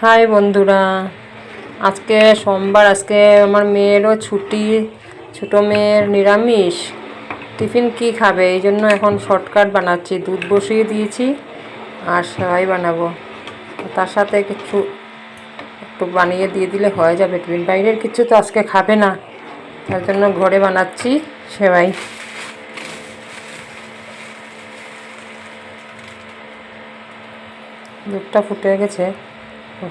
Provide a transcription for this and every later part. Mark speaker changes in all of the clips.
Speaker 1: High বন্ধুরা, আজকে সোমবার। আজকে আমার মেয়েরও ছুটি, ছোটো মেয়ের নিরামিষ। টিফিন কি খাবে, এই জন্য এখন শর্টকাট বানাচ্ছি। দুধ বসিয়ে দিয়েছি আর সেমাই বানাবো। তার সাথে কিছু একটু বানিয়ে দিয়ে দিলে হয়ে যাবে টিফিন। বাইরের কিছু তো আজকে খাবে না, তার জন্য ঘরে বানাচ্ছি সেমাই। দুধটা ফুটে গেছে,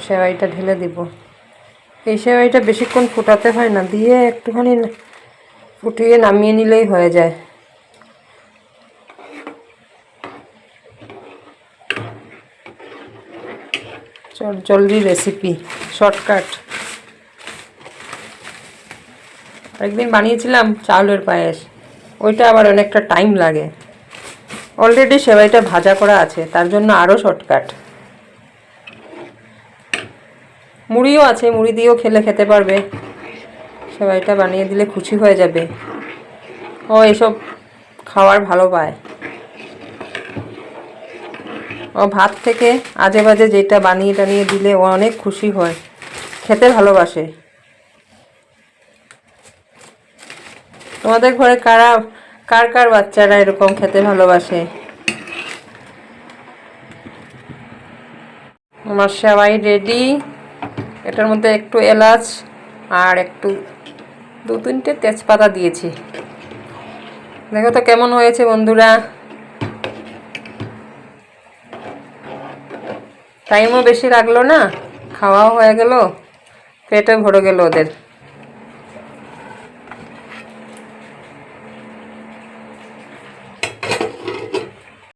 Speaker 1: সেমাইটা ঢেলে দিব। এই সেমাইটা বেশিক্ষণ ফুটাতে হয় না, দিয়ে একটুখানি ফুটিয়ে নামিয়ে নিলেই হয়ে যায়। জলদি রেসিপি, শর্টকাট। একদিন বানিয়েছিলাম চাউলের পায়েস, ওইটা আবার অনেকটা টাইম লাগে। অলরেডি সেমাইটা ভাজা করা আছে, তার জন্য আরও শর্টকাট। মুড়িও আছে, মুড়ি দিয়েও খেতে পারবে। সেমাইটা বানিয়ে দিলে খুশি হয়ে যাবে। ও এসব খাওয়ার ভালো পায়। ও ভাত থেকে আজে বাজে যেটা বানিয়ে টানিয়ে দিলে ও অনেক খুশি হয়, খেতে ভালোবাসে। তোমাদের ঘরে কার কার বাচ্চারা এরকম খেতে ভালোবাসে? আমার সেমাই রেডি। এটার মধ্যে একটু এলাচ আর একটু 2-3টে তেজপাতা দিয়েছি। দেখো তো কেমন হয়েছে বন্ধুরা। টাইমও বেশি লাগলো না, খাওয়াও হয়ে গেল, পেটে ভরে গেল ওদের।